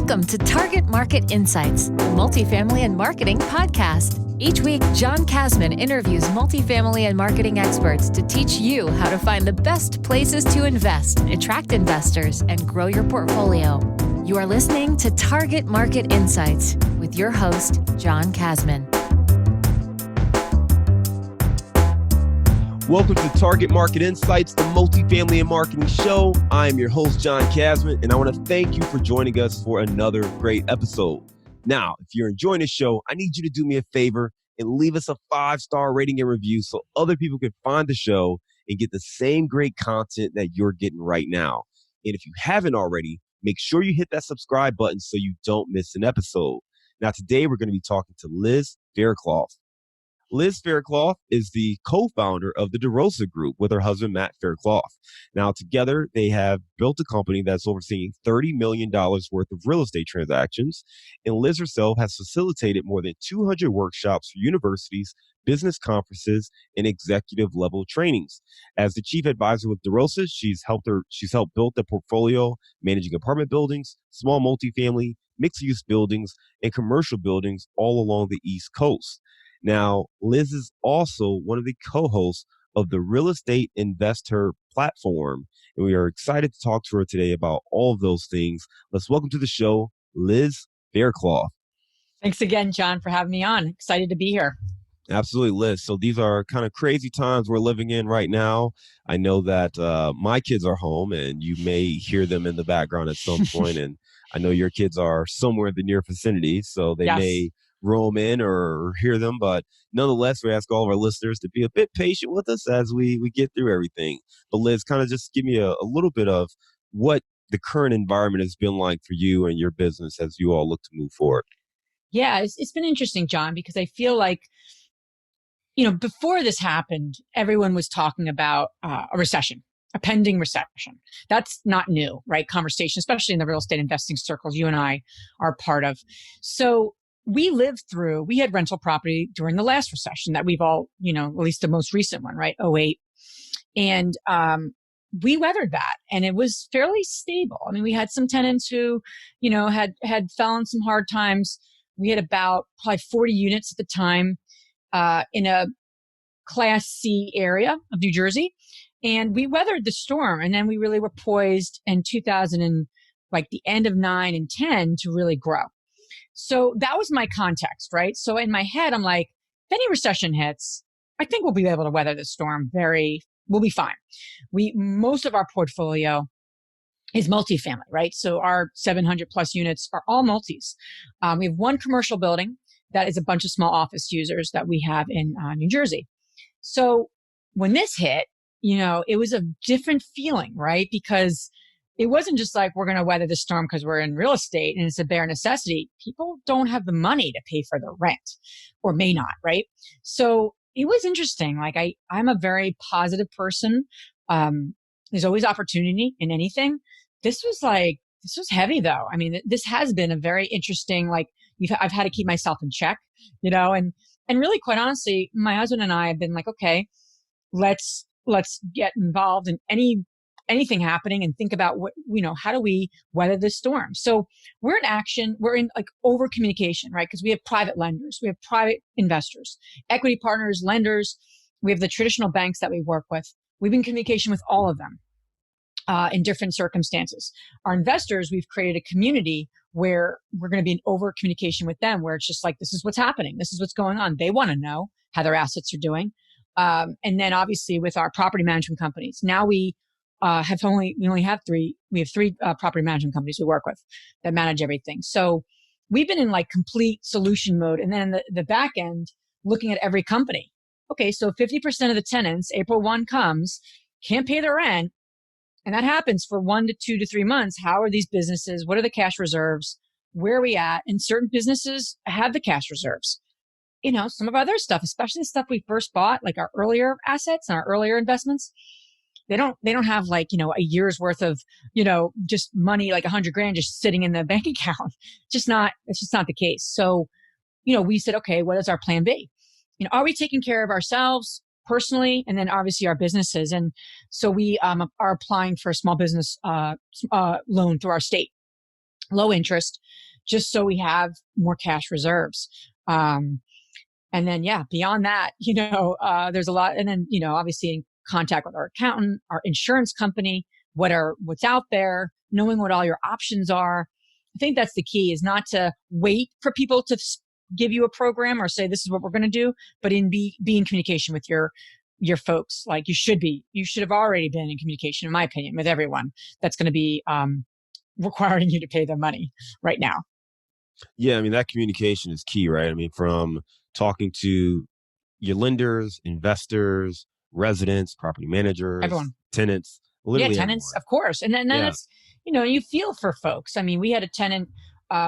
Welcome to Target Market Insights, the multifamily and marketing podcast. Each week, John Kasman interviews multifamily and marketing experts to teach you how to find the best places to invest, attract investors, and grow your portfolio. You are listening to Target Market Insights with your host, John Kasman. Welcome to Target Market Insights, the multifamily and marketing show. I am your host, John Kasman, and I want to thank you for joining us for another great episode. Now, if you're enjoying the show, I need you to do me a favor and leave us a 5-star rating and review so other people can find the show and get the same great content that you're getting right now. And if you haven't already, make sure you hit that subscribe button so you don't miss an episode. Now, today we're going to be talking to Liz Faircloth. Liz Faircloth is the co-founder of the DeRosa Group with her husband, Matt Faircloth. Now, together, they have built a company that's overseeing $30 million worth of real estate transactions. And Liz herself has facilitated more than 200 workshops for universities, business conferences, and executive level trainings. As the chief advisor with DeRosa, she's helped build the portfolio, managing apartment buildings, small multifamily, mixed-use buildings, and commercial buildings all along the East Coast. Now, Liz is also one of the co-hosts of the Real Estate InvestHER Platform, and we are excited to talk to her today about all of those things. Let's welcome to the show, Liz Faircloth. Thanks again, John, for having me on. Excited to be here. Absolutely, Liz. So these are kind of crazy times we're living in right now. I know that my kids are home, and you may hear them in the background at some point, and I know your kids are somewhere in the near vicinity, so they may roam in or hear them. But nonetheless, we ask all of our listeners to be a bit patient with us as we get through everything. But Liz, kind of just give me a little bit of what the current environment has been like for you and your business as you all look to move forward. Yeah, it's been interesting, John, because I feel like, before this happened, everyone was talking about a recession, a pending recession. That's not new, right? Conversation, especially in the real estate investing circles you and I are part of. So we had rental property during the last recession that we've all, at least the most recent one, right? 2008. And we weathered that, and it was fairly stable. I mean, we had some tenants who, had fell on some hard times. We had about probably 40 units at the time in a Class C area of New Jersey. And we weathered the storm. And then we really were poised in 2000 and like the end of 9 and 10 to really grow. So that was my context, right? So in my head, I'm like, if any recession hits, I think we'll be able to weather the storm we'll be fine. Most of our portfolio is multifamily, right? So our 700 plus units are all multis. We have one commercial building that is a bunch of small office users that we have in New Jersey. So when this hit, it was a different feeling, right? Because it wasn't just like, we're going to weather the storm because we're in real estate and it's a bare necessity. People don't have the money to pay for their rent, or may not, right? So it was interesting. Like I'm a very positive person. There's always opportunity in anything. This was heavy though. I mean, this has been a very interesting, I've had to keep myself in check, and really quite honestly, my husband and I have been like, okay, let's get involved in anything happening and think about how do we weather this storm? So we're in action. We're in over communication, right? Because we have private lenders, we have private investors, equity partners, lenders. We have the traditional banks that we work with. We've been in communication with all of them in different circumstances. Our investors, we've created a community where we're going to be in over communication with them, where it's just like, this is what's happening. This is what's going on. They want to know how their assets are doing. And then obviously with our property management companies, now we have three property management companies we work with that manage everything. So we've been in complete solution mode. And then the back end, looking at every company. Okay, so 50% of the tenants, April 1 comes, can't pay their rent. And that happens for 1 to 2 to 3 months. How are these businesses? What are the cash reserves? Where are we at? And certain businesses have the cash reserves. Some of our other stuff, especially the stuff we first bought, like our earlier assets and our earlier investments, they don't have a year's worth of, just money, like $100,000 just sitting in the bank account. It's just not the case. So, we said, okay, what is our plan B? Are we taking care of ourselves personally, and then obviously our businesses? And so we are applying for a small business loan through our state. low interest, just so we have more cash reserves. And then, yeah, beyond that, there's a lot. And then, obviously in contact with our accountant, our insurance company, what's out there, knowing what all your options are. I think that's the key, is not to wait for people to give you a program or say, this is what we're going to do, but be in communication with your folks. Like you should have already been in communication, in my opinion, with everyone that's going to be, requiring you to pay their money right now. Yeah, I mean, that communication is key, right? I mean, from talking to your lenders, investors, residents, property managers, Everyone. tenants, literally tenants, everyone. of course. And then that's, you feel for folks. I mean, we had a tenant,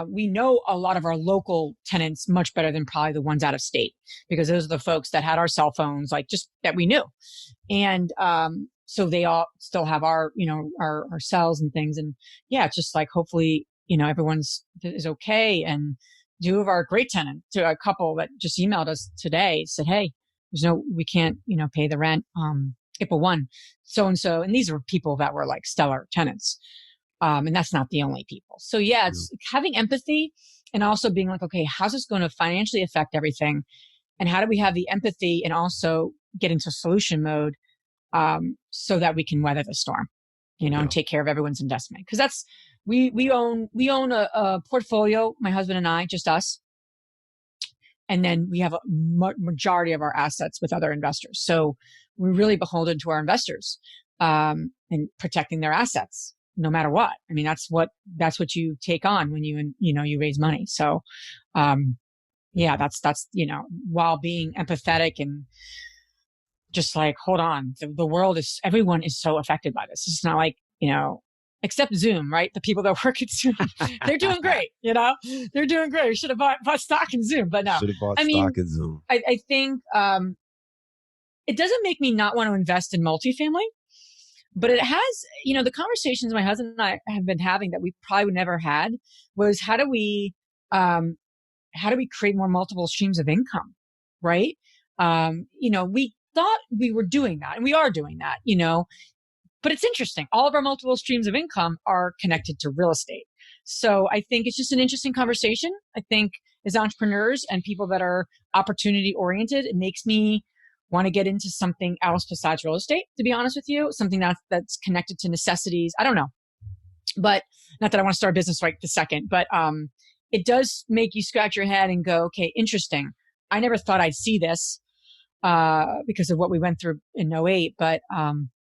we know a lot of our local tenants much better than probably the ones out of state, because those are the folks that had our cell phones, like just that we knew. And, so they all still have our cells and things. And yeah, it's just like, hopefully, everyone's is okay. And two of our great tenants, to a couple that just emailed us today, said, hey, we can't, pay the rent, April 1, so-and-so. And these are people that were like stellar tenants. And that's not the only people. So yeah, it's having empathy and also being like, okay, how's this going to financially affect everything? And how do we have the empathy and also get into solution mode, so that we can weather the storm, and take care of everyone's investment? Because that's, we own a portfolio, my husband and I, just us. And then we have a majority of our assets with other investors. So we're really beholden to our investors, and protecting their assets no matter what. I mean, that's what you take on when you raise money. So, yeah, that's, while being empathetic and just like, hold on, the world everyone is so affected by this. It's not like, except Zoom, right? The people that work at Zoom, they're doing great. They're doing great. We should have bought stock in Zoom, but no. Should have bought stock in Zoom. I think, it doesn't make me not want to invest in multifamily, but it has, the conversations my husband and I have been having that we probably would never had was, how do we create more multiple streams of income? Right. We thought we were doing that, and we are doing that, but it's interesting. All of our multiple streams of income are connected to real estate. So I think it's just an interesting conversation. I think as entrepreneurs and people that are opportunity oriented, it makes me want to get into something else besides real estate, to be honest with you, something that's connected to necessities. I don't know, but not that I want to start a business right this second, but, it does make you scratch your head and go, okay, interesting. I never thought I'd see this, because of what we went through in '08, but,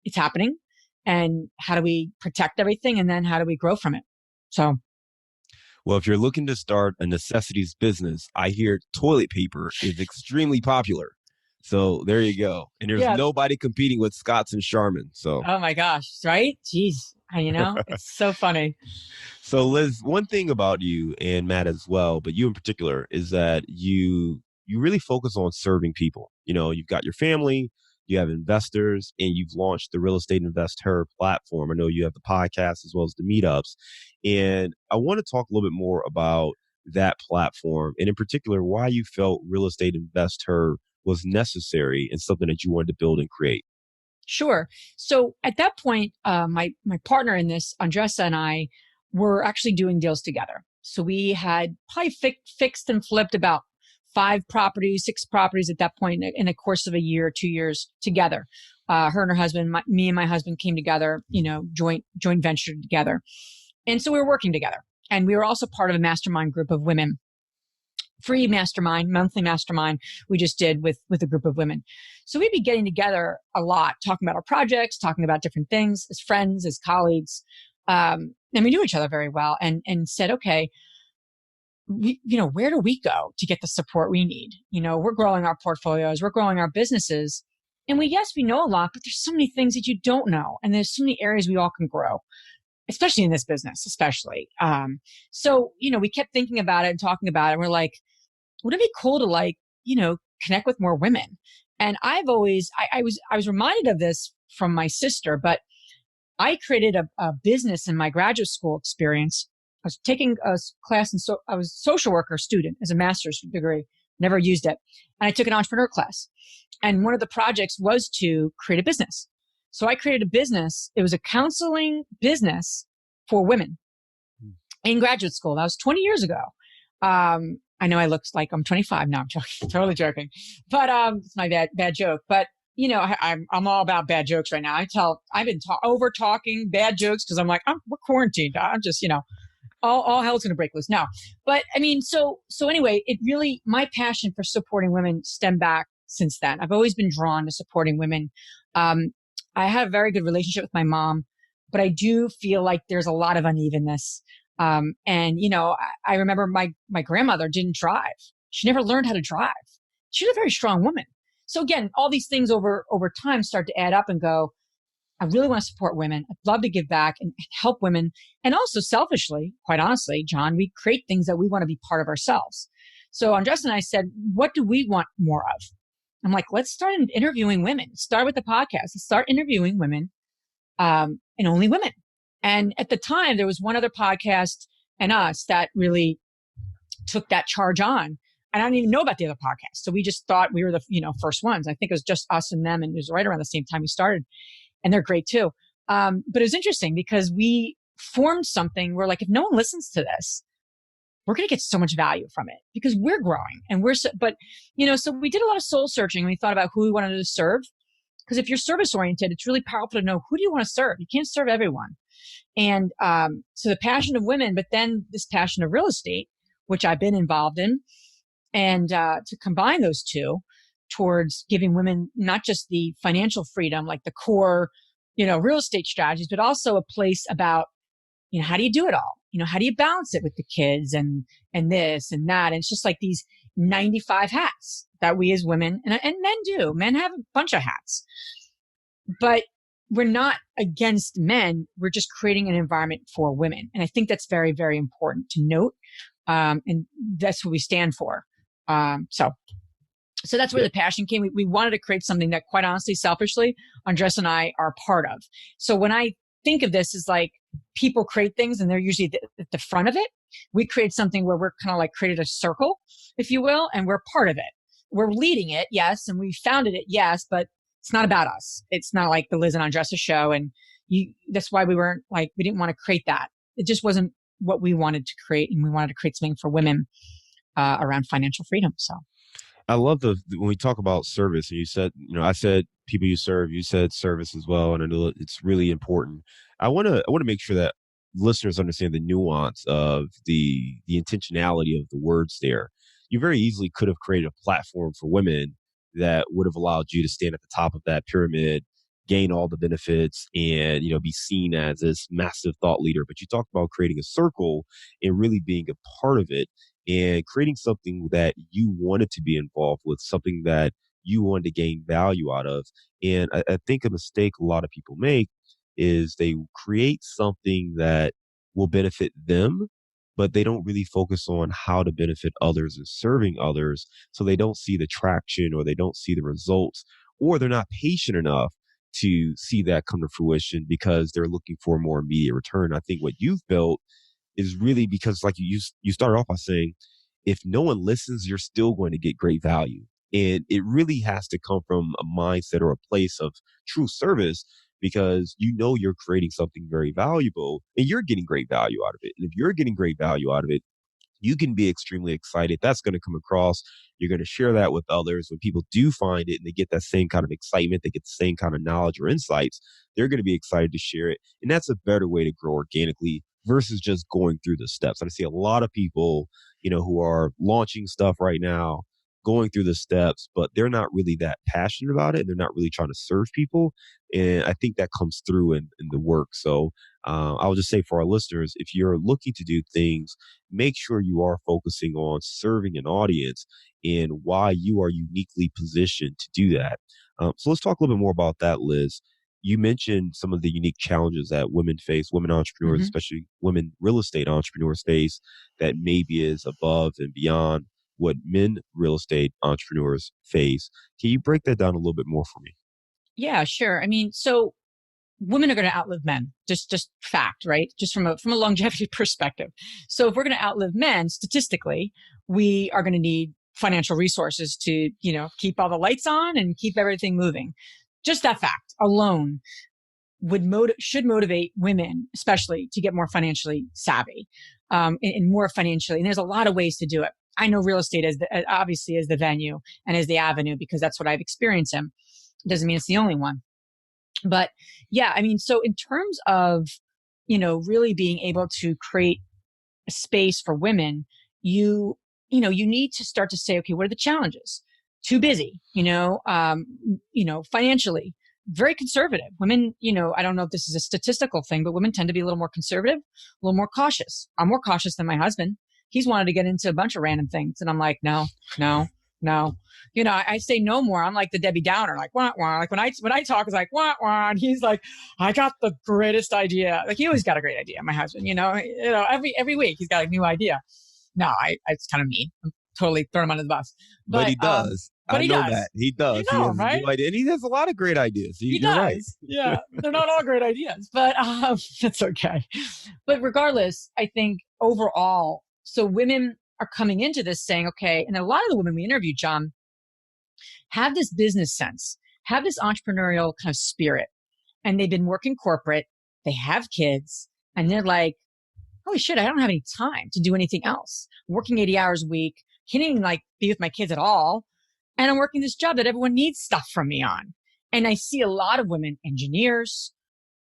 it's happening. And how do we protect everything? And then how do we grow from it? So, well, if you're looking to start a necessities business, I hear toilet paper is extremely popular. So there you go. And there's nobody competing with Scotts and Charmin. So, oh my gosh, right? Jeez, it's so funny. So Liz, one thing about you and Matt as well, but you in particular, is that you really focus on serving people. You've got your family, you have investors, and you've launched the Real Estate InvestHER Platform. I know you have the podcast as well as the meetups. And I want to talk a little bit more about that platform, and in particular, why you felt Real Estate InvestHER was necessary and something that you wanted to build and create. Sure. So at that point, my partner in this, Andresa, and I were actually doing deals together. So we had probably fixed and flipped about 6 properties at that point in the course of a year, 2 years together. Her and her husband, me and my husband came together, joint venture together. And so we were working together. And we were also part of a mastermind group of women. Free mastermind, monthly mastermind we just did with a group of women. So we'd be getting together a lot, talking about our projects, talking about different things as friends, as colleagues. And we knew each other very well, and said, okay, where do we go to get the support we need? We're growing our portfolios, we're growing our businesses. And we know a lot, but there's so many things that you don't know. And there's so many areas we all can grow, especially in this business, especially. So, we kept thinking about it and talking about it. And we're like, would it be cool to connect with more women? And I've always, I was reminded of this from my sister, but I created a business in my graduate school experience. I was taking a class, and so I was a social worker student as a master's degree, never used it. And I took an entrepreneur class. And one of the projects was to create a business. So I created a business. It was a counseling business for women. in graduate school. That was 20 years ago. I know I look like I'm 25 now. I'm joking, totally joking, but it's my bad joke. But I'm all about bad jokes right now. I've been over talking bad jokes because I'm like, we're quarantined. I'm just, all hell's gonna break loose now. But I mean, so anyway, it really, my passion for supporting women stemmed back since then. I've always been drawn to supporting women. I had a very good relationship with my mom, but I do feel like there's a lot of unevenness. I remember my grandmother didn't drive. She never learned how to drive. She's a very strong woman. So again, all these things over time start to add up and go, I really want to support women. I'd love to give back and help women. And also selfishly, quite honestly, John, we create things that we want to be part of ourselves. So Andresa and I said, what do we want more of? I'm like, let's start interviewing women. Start with the podcast. Let's start interviewing women, and only women. And at the time, there was one other podcast and us that really took that charge on. And I didn't even know about the other podcast. So we just thought we were the first ones. I think it was just us and them. And it was right around the same time we started. And they're great too. But it was interesting because we formed something where like, if no one listens to this, we're going to get so much value from it because we're growing and so we did a lot of soul searching. We thought about who we wanted to serve. Because if you're service oriented, it's really powerful to know who do you want to serve? You can't serve everyone. And so the passion of women, but then this passion of real estate, which I've been involved in, and to combine those two towards giving women not just the financial freedom, like the core, real estate strategies, but also a place about, how do you do it all? How do you balance it with the kids and this and that? And it's just like these 95 hats that we as women and men do. Men have a bunch of hats, but we're not against men. We're just creating an environment for women. And I think that's very, very important to note. And that's what we stand for. So that's where the passion came. We wanted to create something that, quite honestly, selfishly, Andresa and I are part of. So when I think of this as like people create things and they're usually at the front of it, we create something where we're kind of like created a circle, if you will, and we're part of it. We're leading it, yes, and we founded it, yes, but it's not about us. It's not like the Liz and Andresa show, and that's why we didn't want to create that. It just wasn't what we wanted to create, and we wanted to create something for women around financial freedom. So I love when we talk about service, and you said, I said people you serve, you said service as well, and I know it's really important. I want to make sure that listeners understand the nuance of the intentionality of the words there. You very easily could have created a platform for women that would have allowed you to stand at the top of that pyramid, gain all the benefits, and be seen as this massive thought leader. But you talked about creating a circle and really being a part of it and creating something that you wanted to be involved with, something that you wanted to gain value out of. And I think a mistake a lot of people make is they create something that will benefit them, but they don't really focus on how to benefit others and serving others. So they don't see the traction, or they don't see the results, or they're not patient enough to see that come to fruition because they're looking for a more immediate return. I think what you've built is really because, like you started off by saying, if no one listens, you're still going to get great value. And it really has to come from a mindset or a place of true service, because you're creating something very valuable and you're getting great value out of it. And if you're getting great value out of it, you can be extremely excited. That's going to come across. You're going to share that with others. When people do find it and they get that same kind of excitement, they get the same kind of knowledge or insights, they're going to be excited to share it. And that's a better way to grow organically versus just going through the steps. I see a lot of people, who are launching stuff right now, going through the steps, but they're not really that passionate about it. They're not really trying to serve people. And I think that comes through in the work. So I will just say for our listeners, if you're looking to do things, make sure you are focusing on serving an audience and why you are uniquely positioned to do that. So let's talk a little bit more about that, Liz. You mentioned some of the unique challenges that women face, women entrepreneurs, especially women real estate entrepreneurs face, that maybe is above and beyond what men real estate entrepreneurs face. Can you break that down a little bit more for me? Yeah, sure. I mean, so women are going to outlive men, just fact, right? Just from a longevity perspective. So if we're going to outlive men, statistically, we are going to need financial resources to, keep all the lights on and keep everything moving. Just that fact alone should motivate women, especially, to get more financially savvy, and more financially. And there's a lot of ways to do it. I know real estate obviously is the venue and is the avenue because that's what I've experienced in. It doesn't mean it's the only one. But yeah, I mean, so in terms of, really being able to create a space for women, you need to start to say, okay, what are the challenges? Too busy, financially, very conservative. Women, I don't know if this is a statistical thing, but women tend to be a little more conservative, a little more cautious. I'm more cautious than my husband. He's wanted to get into a bunch of random things. And I'm like, no. I say no more. I'm like the Debbie Downer, like, wah, wah. Like when I talk, it's like, wah, wah. And he's like, I got the greatest idea. Like he always got a great idea. My husband, every week he's got a new idea. No, it's kind of mean. I'm totally throwing him under the bus. But he does. I know that. He does. He has right? a new idea. And he has a lot of great ideas. He does. Right. Yeah. They're not all great ideas, but that's okay. But regardless, I think overall, so women are coming into this saying, okay, and a lot of the women we interviewed, John, have this business sense, have this entrepreneurial kind of spirit, and they've been working corporate, they have kids, and they're like, holy shit, I don't have any time to do anything else. I'm working 80 hours a week, can't even be with my kids at all. And I'm working this job that everyone needs stuff from me on. And I see a lot of women engineers,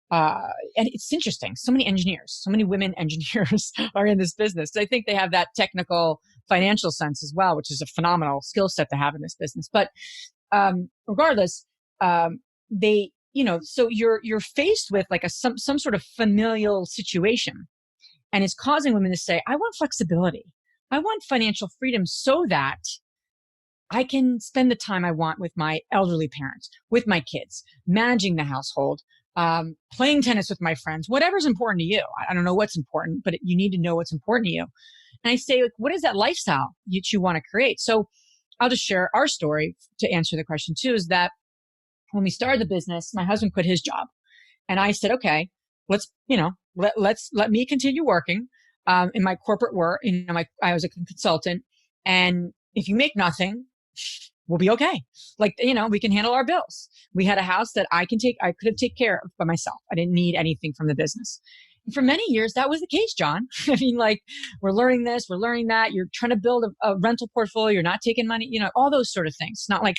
and it's interesting. So many engineers, so many women engineers are in this business. I think they have that technical financial sense as well, which is a phenomenal skill set to have in this business. But regardless, so you're faced with like some sort of familial situation, and it's causing women to say, I want flexibility. I want financial freedom so that I can spend the time I want with my elderly parents, with my kids, managing the household, playing tennis with my friends, whatever's important to you. I don't know what's important, but you need to know what's important to you. And I say, like, what is that lifestyle you want to create? So I'll just share our story to answer the question too, is that when we started the business, my husband quit his job. And I said, okay, let me continue working, in my corporate work. I was a consultant, and if you make nothing, we'll be okay. We can handle our bills. We had a house that I could have taken care of by myself. I didn't need anything from the business. And for many years, that was the case, John. I mean, we're learning this, we're learning that. You're trying to build a rental portfolio. You're not taking money, all those sort of things. It's not like,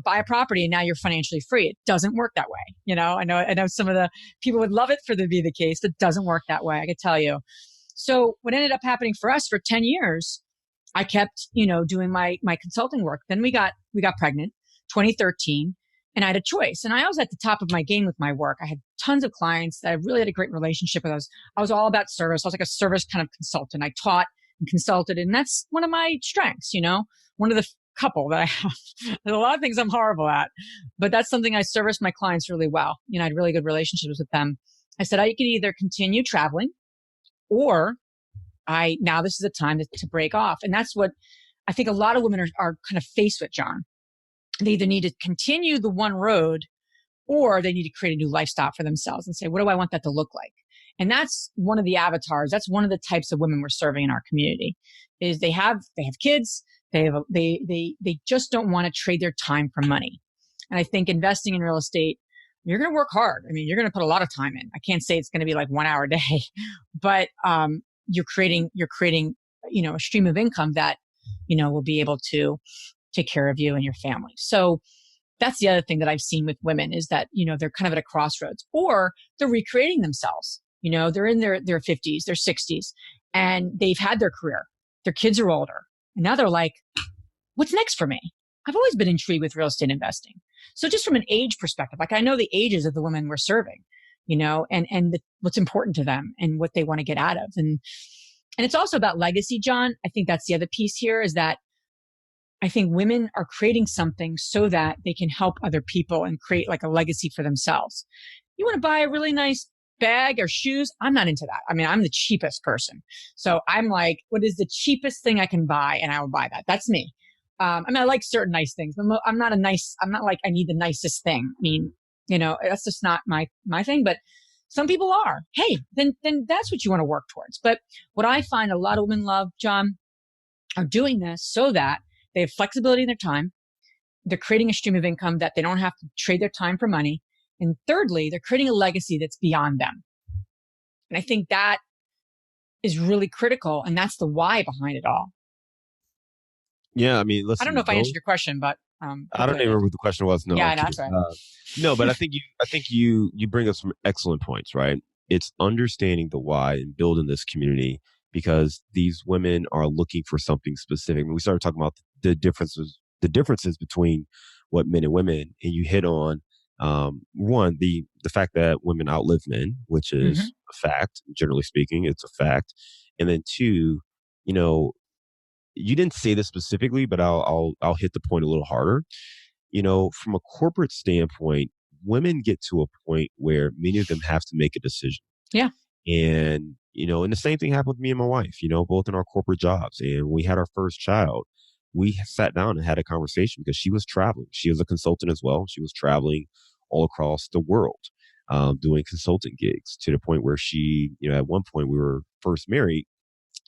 buy a property and now you're financially free. It doesn't work that way. I know some of the people would love it for it to be the case, but it doesn't work that way. I could tell you. So what ended up happening for us for 10 years, I kept, doing my consulting work. Then we got pregnant, 2013, and I had a choice. And I was at the top of my game with my work. I had tons of clients that I really had a great relationship with. I was all about service. I was like a service kind of consultant. I taught and consulted, and that's one of my strengths, one of the couple that I have. There's a lot of things I'm horrible at, but that's something I service my clients really well. I had really good relationships with them. I said, I could either continue traveling or now this is the time to break off. And that's what I think a lot of women are kind of faced with, John. They either need to continue the one road or they need to create a new lifestyle for themselves and say, what do I want that to look like? And that's one of the avatars. That's one of the types of women we're serving in our community is they have kids. They just don't want to trade their time for money. And I think investing in real estate, you're going to work hard. I mean, you're going to put a lot of time in. I can't say it's going to be like 1 hour a day, but, you're creating, a stream of income that, will be able to take care of you and your family. So that's the other thing that I've seen with women is that, they're kind of at a crossroads or they're recreating themselves. They're in their 50s, their 60s, and they've had their career. Their kids are older. And now they're like, what's next for me? I've always been intrigued with real estate investing. So just from an age perspective, I know the ages of the women we're serving, what's important to them and what they want to get out of. And it's also about legacy, John. I think that's the other piece here is that I think women are creating something so that they can help other people and create like a legacy for themselves. You want to buy a really nice bag or shoes? I'm not into that. I mean, I'm the cheapest person. So I'm like, what is the cheapest thing I can buy? And I will buy that. That's me. I like certain nice things. I'm not like I need the nicest thing. I mean, that's just not my thing, but some people are. Hey, then that's what you want to work towards. But what I find a lot of women love, John, are doing this so that they have flexibility in their time. They're creating a stream of income that they don't have to trade their time for money. And thirdly, they're creating a legacy that's beyond them. And I think that is really critical. And that's the why behind it all. Yeah, I mean, I don't know listen, if I answered your question, but I don't even remember what the question was. No, yeah, I'm no, kidding. that's right. No, but I think you bring up some excellent points, right? It's understanding the why and building this community because these women are looking for something specific. When we started talking about the differences between what men and women, and you hit on one, the fact that women outlive men, which Mm-hmm. is a fact. Generally speaking, it's a fact. And then two, you know, you didn't say this specifically, but I'll hit the point a little harder. From a corporate standpoint, women get to a point where many of them have to make a decision. Yeah. And the same thing happened with me and my wife, both in our corporate jobs. And when we had our first child, we sat down and had a conversation because she was traveling. She was a consultant as well. She was traveling all across the world, doing consulting gigs to the point where at one point we were first married.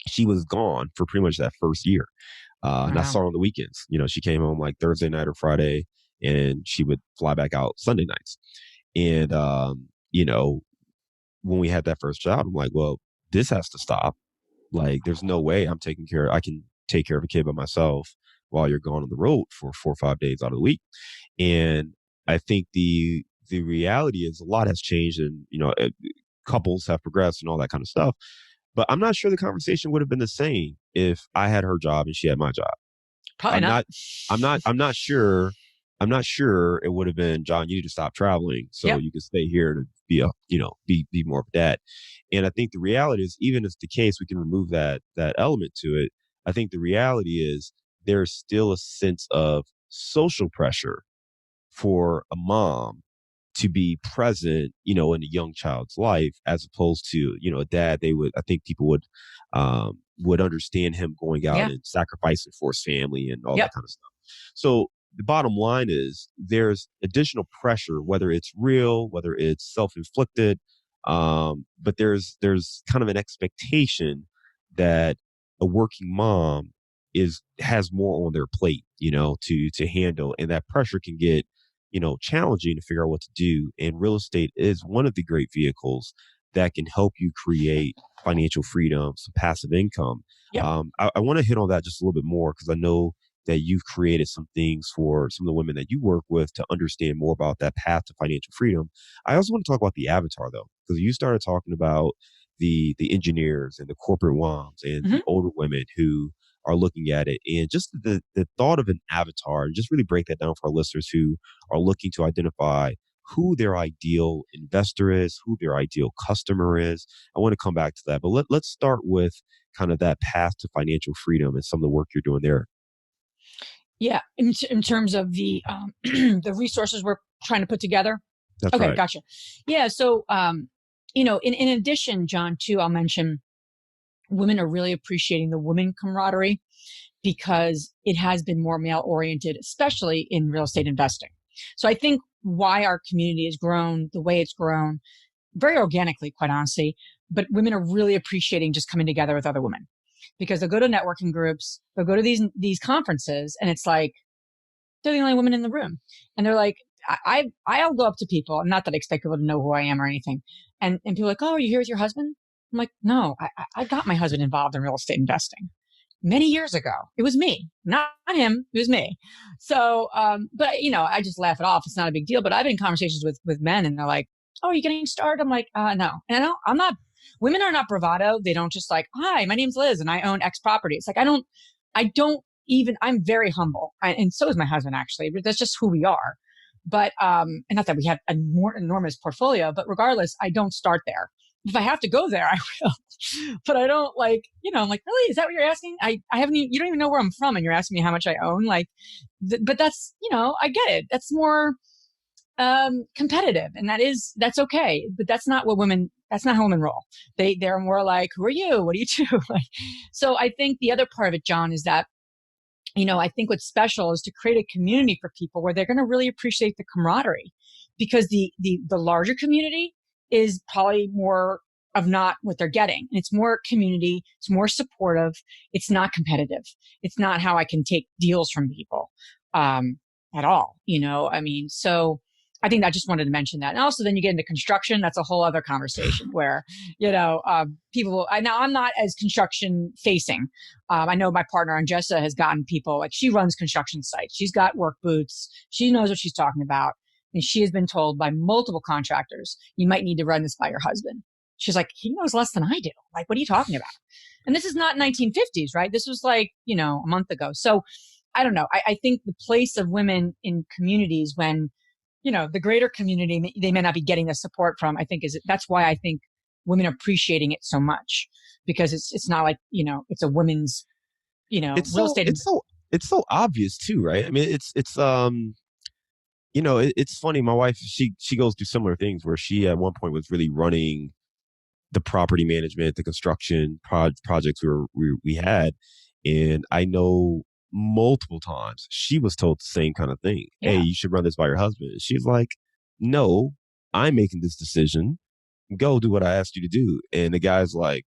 She was gone for pretty much that first year. And I Wow. saw her on the weekends. She came home like Thursday night or Friday, and she would fly back out Sunday nights. And, when we had that first child, I'm like, well, this has to stop. Like, there's no way I can take care of a kid by myself while you're gone on the road for 4 or 5 days out of the week. And I think the reality is a lot has changed and, couples have progressed and all that kind of stuff. But I'm not sure the conversation would have been the same if I had her job and she had my job. Probably I'm not. not, I'm not sure. I'm not sure it would have been, John, you need to stop traveling so Yep. you can stay here to be more of a dad. And I think the reality is, even if it's the case, we can remove that element to it. I think the reality is there's still a sense of social pressure for a mom to be present, in a young child's life, as opposed to, a dad. I think people would understand him going out Yeah. and sacrificing for his family and all Yep. that kind of stuff. So the bottom line is there's additional pressure, whether it's real, whether it's self-inflicted, but there's kind of an expectation that a working mom has more on their plate, to handle, and that pressure can get challenging to figure out what to do. And real estate is one of the great vehicles that can help you create financial freedom, some passive income. Yep. I want to hit on that just a little bit more because I know that you've created some things for some of the women that you work with to understand more about that path to financial freedom. I also want to talk about the avatar though, because you started talking about the engineers and the corporate moms and Mm-hmm. the older women who are looking at it, and just the thought of an avatar, and just really break that down for our listeners who are looking to identify who their ideal investor is, who their ideal customer is. I want to come back to that, but let's start with kind of that path to financial freedom and some of the work you're doing there. Yeah. In terms of the the resources we're trying to put together. That's Okay, right. gotcha. Yeah. So in addition, John, too, I'll mention women are really appreciating the women camaraderie because it has been more male oriented, especially in real estate investing. So I think why our community has grown the way it's grown, very organically, quite honestly, but women are really appreciating just coming together with other women because they'll go to networking groups, they'll go to these conferences, and it's like they're the only women in the room, and they're like, I'll go up to people, not that I expect people to know who I am or anything, and people are like, oh, are you here with your husband? I'm like, no, I got my husband involved in real estate investing many years ago. It was me, not him. It was me. So, but I just laugh it off. It's not a big deal. But I've been in conversations with men, and they're like, "Oh, are you getting started?" I'm like, "No." And I'm not. Women are not bravado. They don't just like, "Hi, my name's Liz, and I own X property." It's like I don't even. I'm very humble, and so is my husband actually. But that's just who we are. But and not that we have a more enormous portfolio, but regardless, I don't start there. If I have to go there, I will. But I don't I'm like, really? Is that what you're asking? I haven't you don't even know where I'm from and you're asking me how much I own. Like, but that's, I get it. That's more, competitive, and that's okay. But that's not how women roll. They're more like, who are you? What do you do? Like, so I think the other part of it, John, is that, I think what's special is to create a community for people where they're going to really appreciate the camaraderie, because the larger community is probably more of not what they're getting. And it's more community. It's more supportive. It's not competitive. It's not how I can take deals from people, at all. I mean, so I think I just wanted to mention that. And also then you get into construction. That's a whole other conversation where, people, now I'm not as construction facing. I know my partner Andresa has gotten people, like she runs construction sites. She's got work boots. She knows what she's talking about. And she has been told by multiple contractors, you might need to run this by your husband. She's like, he knows less than I do. Like, what are you talking about? And this is not 1950s, right? This was like, a month ago. So I don't know. I think the place of women in communities when, the greater community, they may not be getting the support from, I think that's why I think women are appreciating it so much, because it's not like, it's a women's, real estate. It's so obvious too, right? I mean, it's funny. My wife, she goes through similar things where she at one point was really running the property management, the construction projects we had. And I know multiple times she was told the same kind of thing. Yeah. Hey, you should run this by your husband. And she's like, no, I'm making this decision. Go do what I asked you to do. And the guy's like,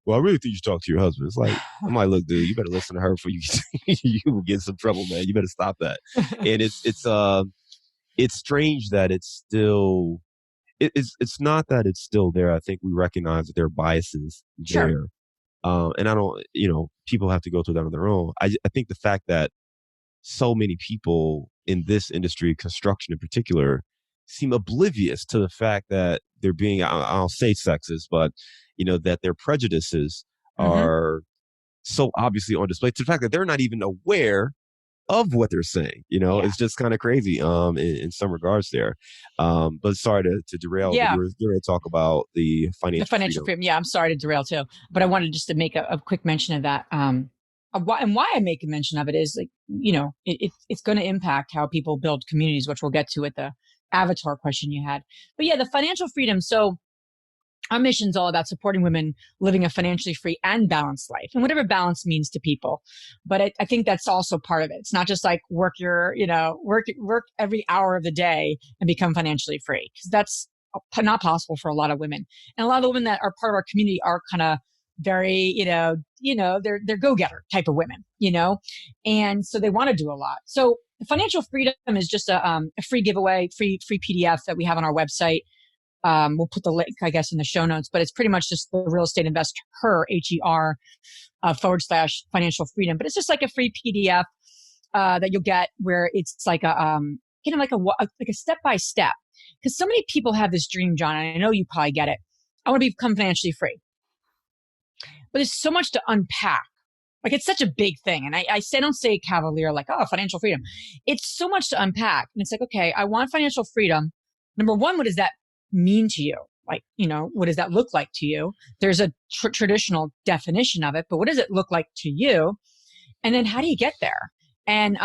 well, I really think you should talk to your husband. It's like, I'm like, look, dude, you better listen to her before you will get in some trouble, man. You better stop that. And it's strange that it's still, it's not that it's still there. I think we recognize that there are biases Sure. there. And I don't, people have to go through that on their own. I think the fact that so many people in this industry, construction in particular, seem oblivious to the fact that they're being, I'll say sexist, but, that their prejudices are so obviously on display, to the fact that they're not even aware of what they're saying. It's just kind of crazy in some regards there. But sorry to derail. Yeah. You're going to talk about the financial freedom. Yeah, I'm sorry to derail too, but I wanted just to make a quick mention of that. And why I make a mention of it is like, it's going to impact how people build communities, which we'll get to at the avatar question you had. But yeah, the financial freedom. So our mission is all about supporting women living a financially free and balanced life, and whatever balance means to people. But I think that's also part of it. It's not just like work every hour of the day and become financially free, because that's not possible for a lot of women. And a lot of the women that are part of our community are kind of very, they're go-getter type of women, and so they want to do a lot. So financial freedom is just a free giveaway, free PDF that we have on our website. We'll put the link, I guess, in the show notes, but it's pretty much just the Real Estate InvestHER, HER, / financial freedom. But it's just like a free PDF that you'll get where it's like like a step by step. Because so many people have this dream, John, and I know you probably get it. I want to become financially free. But there's so much to unpack. Like, it's such a big thing. And I don't say cavalier, like, oh, financial freedom. It's so much to unpack. And it's like, okay, I want financial freedom. Number one, what does that mean to you? Like, what does that look like to you? There's a traditional definition of it, but what does it look like to you? And then how do you get there? And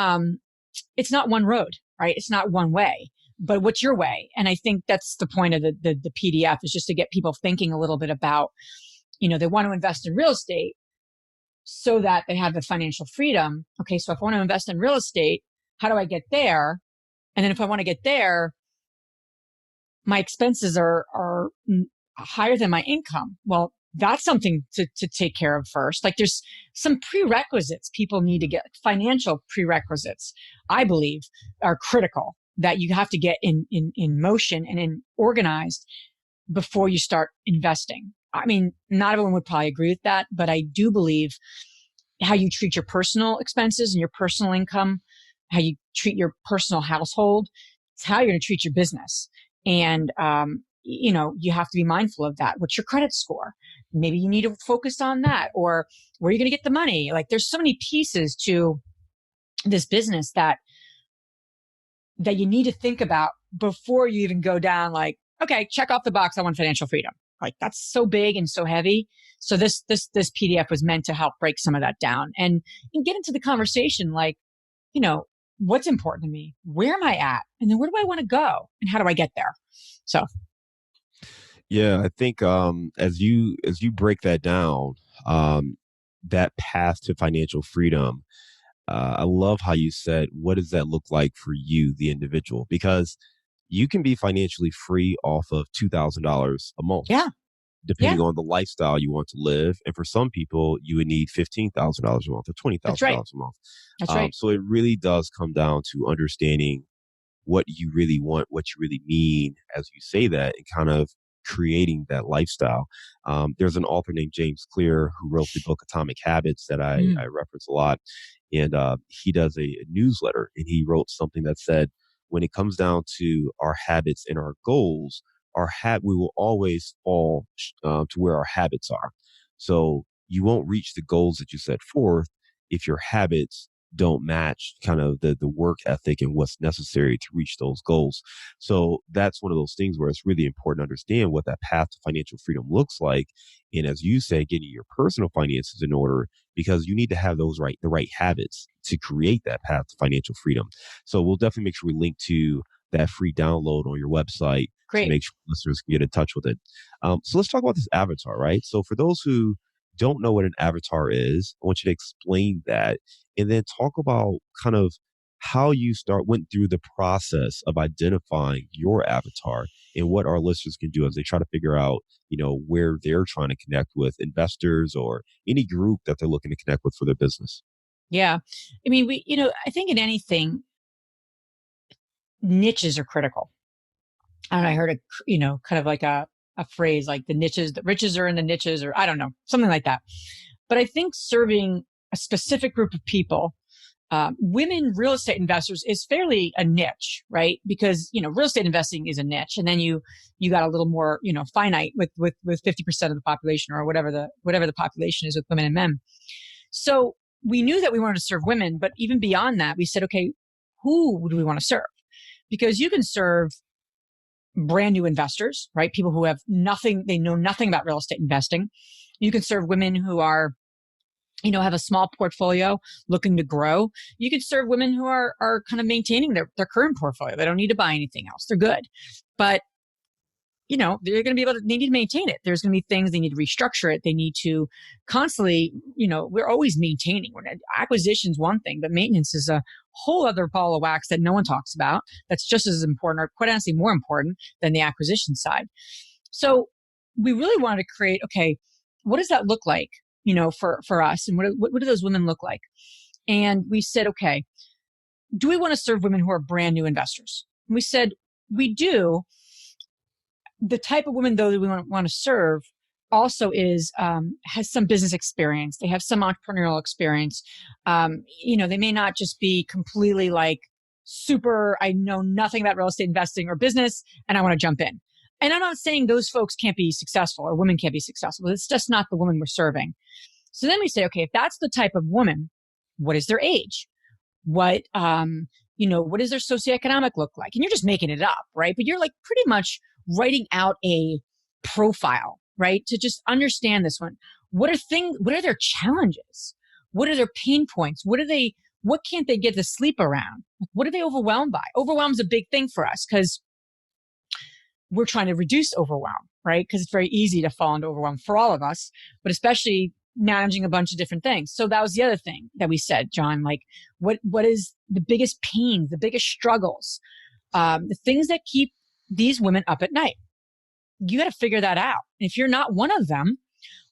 it's not one road, right? It's not one way, but what's your way? And I think that's the point of the PDF, is just to get people thinking a little bit about, they want to invest in real estate so that they have the financial freedom. Okay, so if I want to invest in real estate, how do I get there? And then if I want to get there, my expenses are higher than my income. Well, that's something to take care of first. Like, there's some prerequisites people need to get. Financial prerequisites, I believe, are critical, that you have to get in motion and in organized before you start investing. I mean, not everyone would probably agree with that, but I do believe how you treat your personal expenses and your personal income, how you treat your personal household, it's how you're going to treat your business. And, you have to be mindful of that. What's your credit score? Maybe you need to focus on that. Or where are you going to get the money? Like, there's so many pieces to this business that you need to think about before you even go down, like, okay, check off the box, I want financial freedom. Like, that's so big and so heavy. So this PDF was meant to help break some of that down and get into the conversation, like, what's important to me? Where am I at? And then where do I want to go? And how do I get there? So. Yeah, I think as you break that down, that path to financial freedom, I love how you said, what does that look like for you, the individual? Because you can be financially free off of $2,000 a month. Yeah. Depending on the lifestyle you want to live. And for some people, you would need $15,000 a month or $20,000 a month. That's right. So it really does come down to understanding what you really want, what you really mean as you say that, and kind of creating that lifestyle. There's an author named James Clear who wrote the book Atomic Habits that I reference a lot. And he does a newsletter, and he wrote something that said, when it comes down to our habits and our goals, we will always fall to where our habits are. So you won't reach the goals that you set forth if your habits don't match kind of the work ethic and what's necessary to reach those goals. So that's one of those things where it's really important to understand what that path to financial freedom looks like. And as you say, getting your personal finances in order, because you need to have the right habits to create that path to financial freedom. So we'll definitely make sure we link to that free download on your website to Great. make sure listeners can get in touch with it. So let's talk about this avatar, right? So for those who don't know what an avatar is, I want you to explain that, and then talk about kind of how you went through the process of identifying your avatar and what our listeners can do as they try to figure out, where they're trying to connect with investors or any group that they're looking to connect with for their business. Yeah. I mean, I think in anything, niches are critical. And I heard kind of like a phrase like the riches are in the niches, or I don't know, something like that. But I think serving a specific group of people, women real estate investors is fairly a niche, right? Because, real estate investing is a niche. And then you got a little more, finite with 50% of the population, or whatever the population is with women and men. So we knew that we wanted to serve women, but even beyond that, we said, okay, who do we want to serve? Because you can serve brand new investors, right? People who have they know nothing about real estate investing. You can serve women who are, have a small portfolio looking to grow. You could serve women who are kind of maintaining their current portfolio. They don't need to buy anything else. They're good. But they're going to they need to maintain it. There's going to be things they need to restructure it. They need to constantly, we're always maintaining. Acquisition's one thing, but maintenance is a whole other ball of wax that no one talks about. That's just as important, or quite honestly, more important than the acquisition side. So we really wanted to create, okay, what does that look like, for us? And what do those women look like? And we said, okay, do we want to serve women who are brand new investors? And we said, we do. The type of woman, though, that we want to serve also has some business experience. They have some entrepreneurial experience. They may not just be completely like super, I know nothing about real estate investing or business, and I want to jump in. And I'm not saying those folks can't be successful or women can't be successful. It's just not the woman we're serving. So then we say, okay, if that's the type of woman, what is their age? What does their socioeconomic look like? And you're just making it up, right? But you're like pretty much writing out a profile, right? To just understand this one. What are their challenges? What are their pain points? What can't they get to sleep around? What are they overwhelmed by? Overwhelm is a big thing for us because we're trying to reduce overwhelm, right? Because it's very easy to fall into overwhelm for all of us, but especially managing a bunch of different things. So that was the other thing that we said, John, like what is the biggest pain, the biggest struggles, the things that keep these women up at night. You got to figure that out. And if you're not one of them,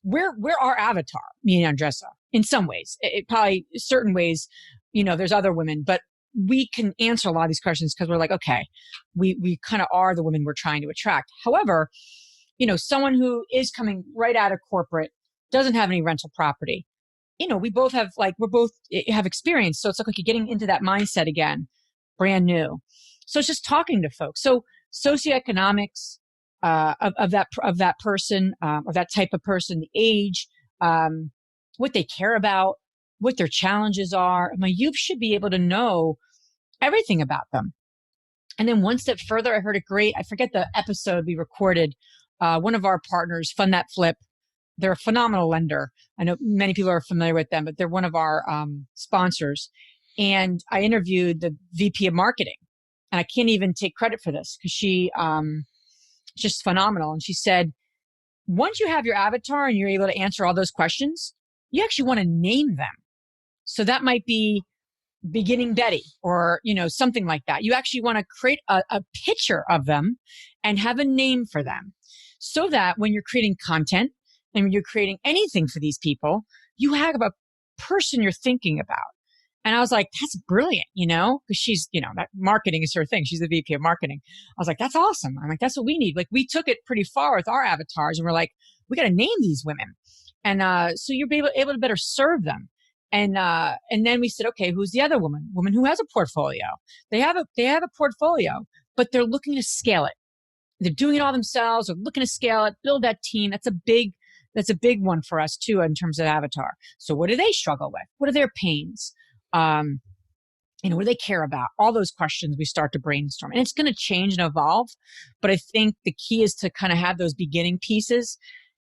we're our avatar, me and Andresa, in some ways. It probably certain ways, there's other women, but we can answer a lot of these questions because we're like, okay, we kind of are the women we're trying to attract. However, someone who is coming right out of corporate, doesn't have any rental property. We both have experience. So it's like you're getting into that mindset again, brand new. So it's just talking to folks. So socioeconomics of that person, of that type of person, the age, what they care about, what their challenges are. I mean, you should be able to know everything about them. And then one step further, I heard I forget the episode we recorded. One of our partners, Fund That Flip, they're a phenomenal lender. I know many people are familiar with them, but they're one of our sponsors. And I interviewed the VP of marketing, and I can't even take credit for this because she just phenomenal. And she said, once you have your avatar and you're able to answer all those questions, you actually want to name them. So that might be Beginning Betty or, something like that. You actually want to create a picture of them and have a name for them so that when you're creating content and when you're creating anything for these people, you have a person you're thinking about. And I was like, that's brilliant, because she's, that marketing is her thing. She's the VP of marketing. I was like, that's awesome. I'm like, that's what we need. Like, we took it pretty far with our avatars and we're like, we got to name these women. And so you're able to better serve them. And then we said, okay, who's the other woman who has a portfolio? They have a portfolio, but they're looking to scale it. They're doing it all themselves. They're looking to scale it, build that team. That's a big one for us too, in terms of avatar. So what do they struggle with? What are their pains? What do they care about? All those questions we start to brainstorm, and it's going to change and evolve. But I think the key is to kind of have those beginning pieces,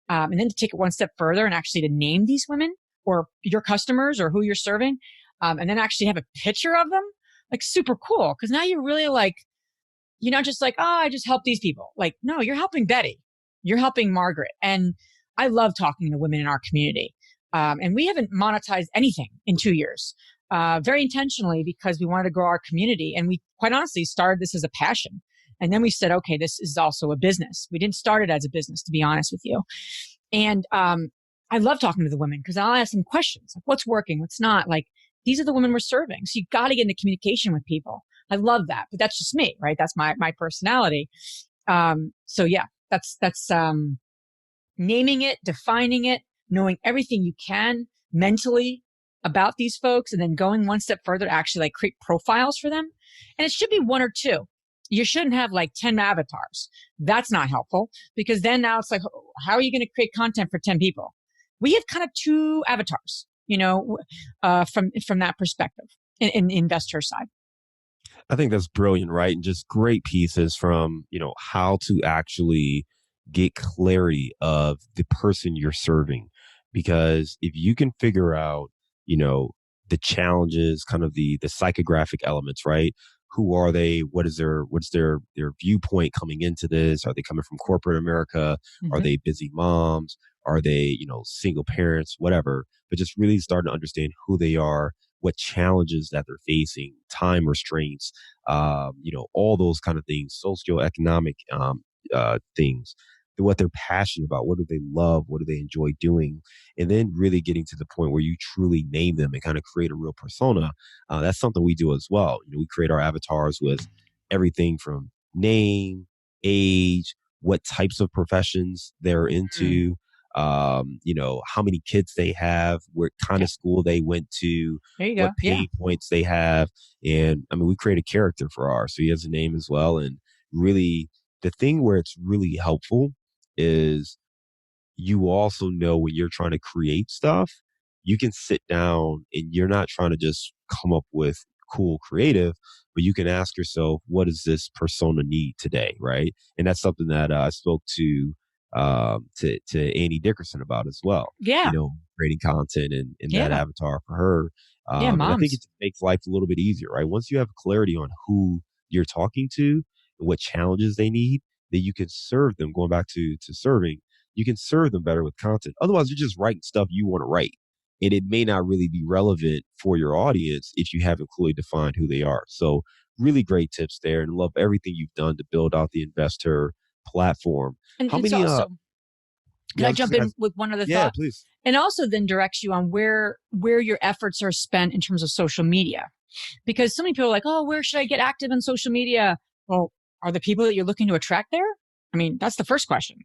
and then to take it one step further and actually to name these women or your customers or who you're serving, and then actually have a picture of them. Like, super cool, because now you're really like, you're not just like, oh, I just help these people. Like, no, you're helping Betty, you're helping Margaret, and I love talking to women in our community. And we haven't monetized anything in 2 years. Very intentionally, because we wanted to grow our community. And we quite honestly started this as a passion. And then we said, okay, this is also a business. We didn't start it as a business, to be honest with you. And I love talking to the women, because I'll ask them questions like, what's working, what's not. Like, these are the women we're serving. So you got to get into communication with people. I love that, but that's just me, right? That's my personality. So yeah, that's naming it, defining it, knowing everything you can mentally about these folks, and then going one step further to actually like create profiles for them. And it should be one or two. You shouldn't have like 10 avatars. That's not helpful, because then now it's like, how are you going to create content for 10 people? We have kind of 2 avatars, from that perspective in the investor side. I think that's brilliant, right? And just great pieces from, how to actually get clarity of the person you're serving. Because if you can figure out, the challenges, kind of the psychographic elements, right? Who are they? What's their viewpoint coming into this? Are they coming from corporate America? Are they busy moms? Are they, single parents, whatever? But just really starting to understand who they are, what challenges that they're facing, time restraints, all those kind of things, socioeconomic things, what they're passionate about, what do they love, what do they enjoy doing, and then really getting to the point where you truly name them and kind of create a real persona. That's something we do as well. We create our avatars with everything from name, age, what types of professions they're into, how many kids they have, what kind of school they went to, there you go. what pay points they have. And we create a character for ours. So he has a name as well. And really, the thing where it's really helpful is you also know when you're trying to create stuff, you can sit down and you're not trying to just come up with cool creative, but you can ask yourself, what does this persona need today, right? And that's something that I spoke to Annie Dickerson about as well. Yeah. Creating content and that avatar for her. And I think it just makes life a little bit easier, right? Once you have clarity on who you're talking to and what challenges they need, then you can serve them. Going back to serving, you can serve them better with content. Otherwise, you're just writing stuff you want to write, and it may not really be relevant for your audience if you haven't clearly defined who they are. So really great tips there, and love everything you've done to build out the InvestHER platform. And how many? Can I jump in with one other thought? Yeah, please. And also then directs you on where your efforts are spent in terms of social media. Because so many people are like, oh, where should I get active on social media? Well, are the people that you're looking to attract there? That's the first question.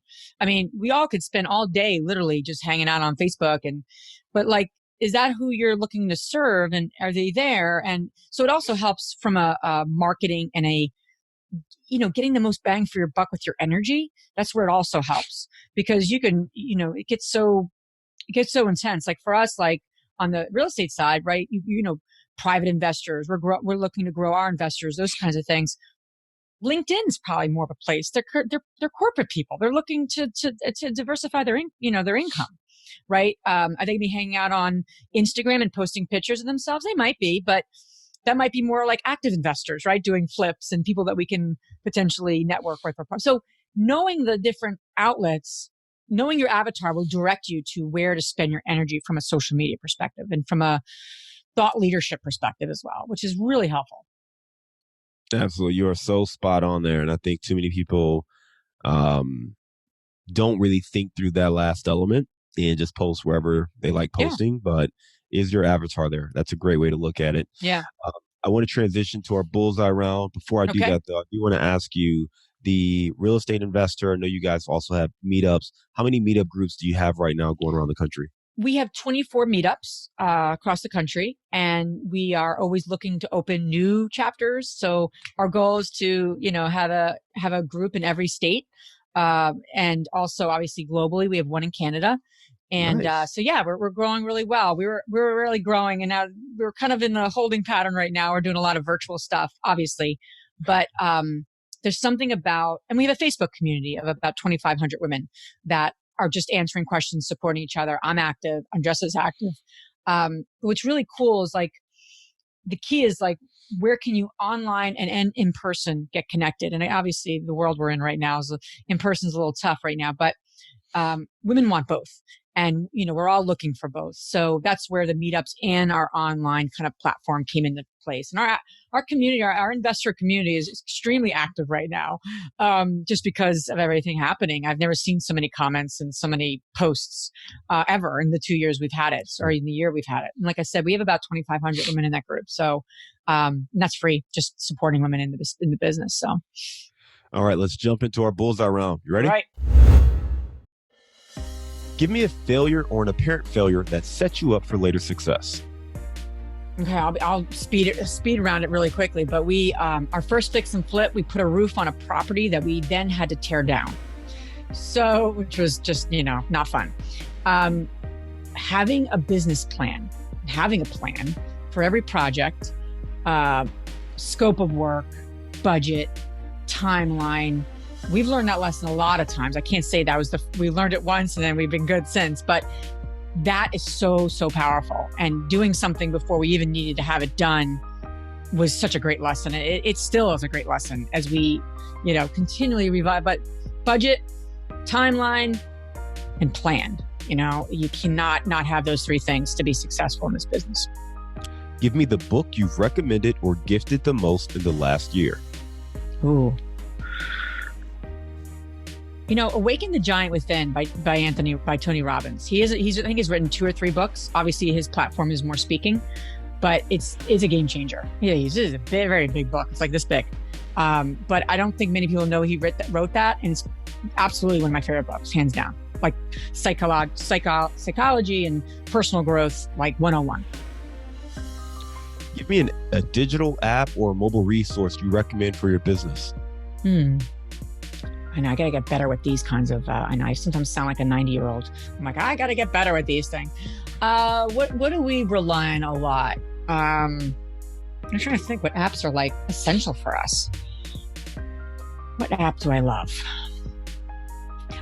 We all could spend all day literally just hanging out on Facebook, but like, is that who you're looking to serve? And are they there? And so it also helps from a marketing and getting the most bang for your buck with your energy. That's where it also helps, because you can, it gets so intense. Like for us, like on the real estate side, right? Private investors, we're looking to grow our investors, those kinds of things. LinkedIn is probably more of a place. They're corporate people. They're looking to diversify their income, right? Are they gonna be hanging out on Instagram and posting pictures of themselves? They might be, but that might be more like active investors, right? Doing flips and people that we can potentially network with. So knowing the different outlets, knowing your avatar will direct you to where to spend your energy from a social media perspective and from a thought leadership perspective as well, which is really helpful. Absolutely. You are so spot on there. And I think too many people don't really think through that last element and just post wherever they like posting. Yeah. But is your avatar there. That's a great way to look at it. Yeah. I want to transition to our bullseye round. Before I do that, though, I do want to ask you, the real estate investor, I know you guys also have meetups. How many meetup groups do you have right now going around the country? We have 24 meetups across the country, and we are always looking to open new chapters. So our goal is to, have a group in every state, and also obviously globally. We have one in Canada. And Nice. so yeah, we're growing really well. We were really growing, and now we're kind of in a holding pattern right now. We're doing a lot of virtual stuff, obviously, but there's something about, and we have a Facebook community of about 2,500 women that are just answering questions, supporting each other. I'm active. Andresa's active. What's really cool is like the key is like, where can you online and in person get connected? And obviously, the world we're in right now is in person is a little tough right now, but women want both. And, we're all looking for both. So that's where the meetups and our online kind of platform came into place. And our community, our investor community is extremely active right now, just because of everything happening. I've never seen so many comments and so many posts ever in the 2 years we've had it, or in the year we've had it. And like I said, we have about 2,500 women in that group. So that's free, just supporting women in the business. So, all right, let's jump into our bullseye round. You ready? All right. Give me a failure or an apparent failure that sets you up for later success. Okay, I'll speed around it really quickly. But we, our first fix and flip, we put a roof on a property that we then had to tear down. So, which was just, not fun. Having a business plan, having a plan for every project, scope of work, budget, timeline. We've learned that lesson a lot of times. I can't say that we learned it once and then we've been good since, but that is so, so powerful. And doing something before we even needed to have it done was such a great lesson. It still is a great lesson as we, continually revive, but budget, timeline, and plan. You cannot not have those three things to be successful in this business. Give me the book you've recommended or gifted the most in the last year. Ooh. Awaken the Giant Within by Tony Robbins. I think he's written 2 or 3 books. Obviously, his platform is more speaking, but it's a game changer. Yeah, it's a very, very big book. It's like this big. But I don't think many people know he wrote that. And it's absolutely one of my favorite books, hands down. Like psychology and personal growth, like 101. Give me a digital app or a mobile resource you recommend for your business. I know I got to get better with these kinds of, I sometimes sound like a 90-year-old. I'm like, I got to get better with these things. What do we rely on a lot? I'm trying to think what apps are like essential for us. What app do I love?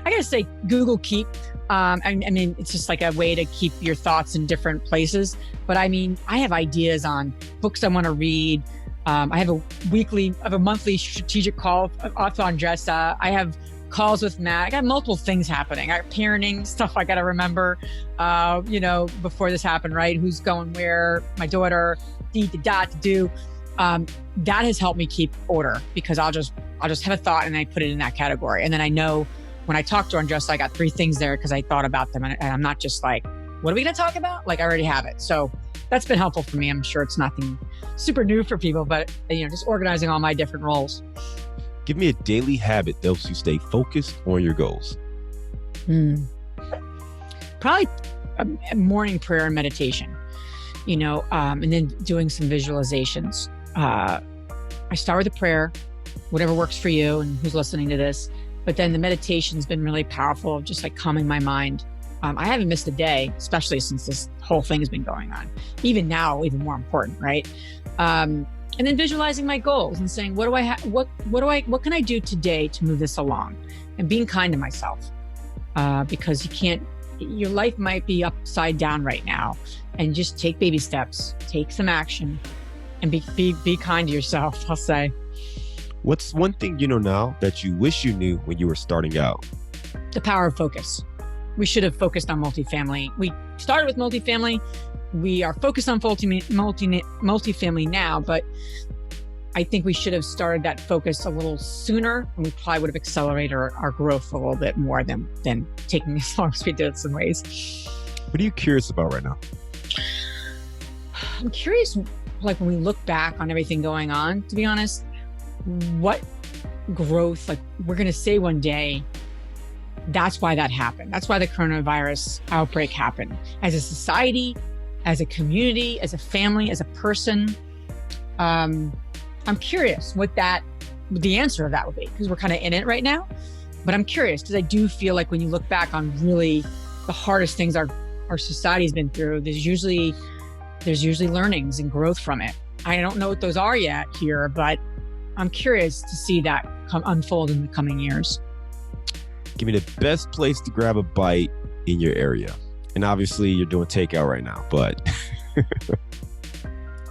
I got to say Google Keep. I mean, it's just like a way to keep your thoughts in different places. But I mean, I have ideas on books I want to read. I have a monthly strategic call off Andresa. I have calls with Matt. I got multiple things happening. I got parenting stuff I got to remember, before this happened, right? Who's going where, my daughter, to do. That has helped me keep order because I'll just have a thought and I put it in that category. And then I know when I talk to Andresa, I got 3 things there because I thought about them and I'm not just like, what are we going to talk about? Like I already have it. So that's been helpful for me. I'm sure it's nothing super new for people, but just organizing all my different roles. Give me a daily habit that helps you stay focused on your goals. Probably a morning prayer and meditation, and then doing some visualizations. I start with a prayer, whatever works for you and who's listening to this. But then the meditation's been really powerful, just like calming my mind. I haven't missed a day, especially since this whole thing has been going on. Even now, even more important, right? And then visualizing my goals and saying, what can I do today to move this along? And being kind to myself, because your life might be upside down right now, and just take baby steps, take some action, and be kind to yourself. I'll say. What's one thing you know now that you wish you knew when you were starting out? The power of focus. We should have focused on multifamily. We started with multifamily. We are focused on multifamily now, but I think we should have started that focus a little sooner, and we probably would have accelerated our growth a little bit more than taking as long as we did in some ways. What are you curious about right now? I'm curious, like when we look back on everything going on, to be honest, what growth, like we're going to say one day, that's why that happened. That's why the coronavirus outbreak happened. As a society, as a community, as a family, as a person, I'm curious what the answer of that would be, because we're kind of in it right now. But I'm curious because I do feel like when you look back on really the hardest things our society's been through, there's usually learnings and growth from it. I don't know what those are yet here, but I'm curious to see that unfold in the coming years. Give me the best place to grab a bite in your area. And obviously you're doing takeout right now, but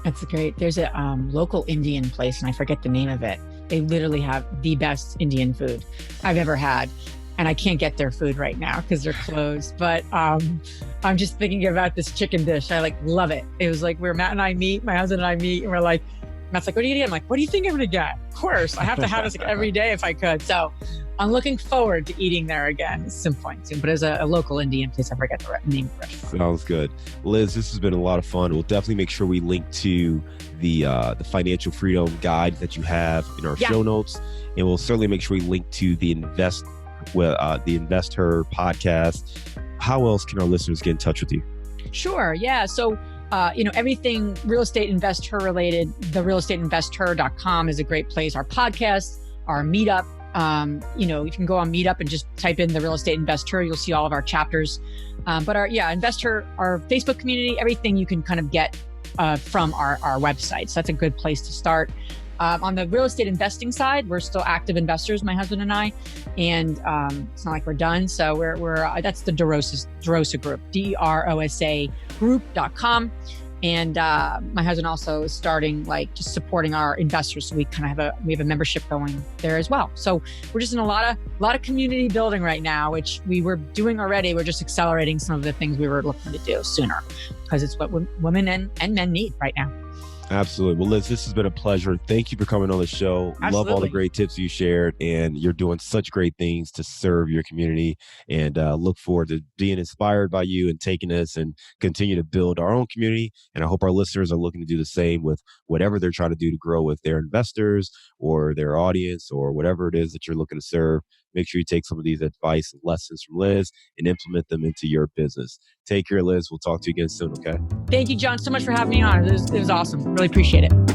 That's great. There's a local Indian place, and I forget the name of it. They literally have the best Indian food I've ever had. And I can't get their food right now because they're closed. But I'm just thinking about this chicken dish. I love it. It was like where Matt and I meet, my husband and I meet, and we're like, Matt's like, what are you gonna get? I'm like, what do you think I'm gonna get? Of course, I have to have this every day if I could. So I'm looking forward to eating there again at some point soon. But as a local Indian place, I forget the name of the restaurant. Sounds good. Liz, this has been a lot of fun. We'll definitely make sure we link to the financial freedom guide that you have in our show notes. And we'll certainly make sure we link to the InvestHER podcast. How else can our listeners get in touch with you? Sure. Yeah. So, everything Real Estate InvestHER related, the realestateinvesther.com is a great place. Our podcast, our meetup, you can go on Meetup and just type in the Real Estate InvestHER. You'll see all of our chapters. But InvestHER, our Facebook community, everything you can kind of get from our website. So that's a good place to start. On the real estate investing side, we're still active investors, my husband and I, and it's not like we're done. So we're that's the DeRosa Group, DeRosa Group.com. And my husband also is starting just supporting our investors. So we kind of have a membership going there as well. So we're just in a lot of community building right now, which we were doing already. We're just accelerating some of the things we were looking to do sooner because it's what women and men need right now. Absolutely. Well, Liz, this has been a pleasure. Thank you for coming on the show. Absolutely. Love all the great tips you shared, and you're doing such great things to serve your community, and look forward to being inspired by you and taking this and continue to build our own community. And I hope our listeners are looking to do the same with whatever they're trying to do to grow with their investors or their audience or whatever it is that you're looking to serve. Make sure you take some of these advice and lessons from Liz and implement them into your business. Take care, Liz. We'll talk to you again soon, okay? Thank you, John, so much for having me on. It was awesome. Really appreciate it.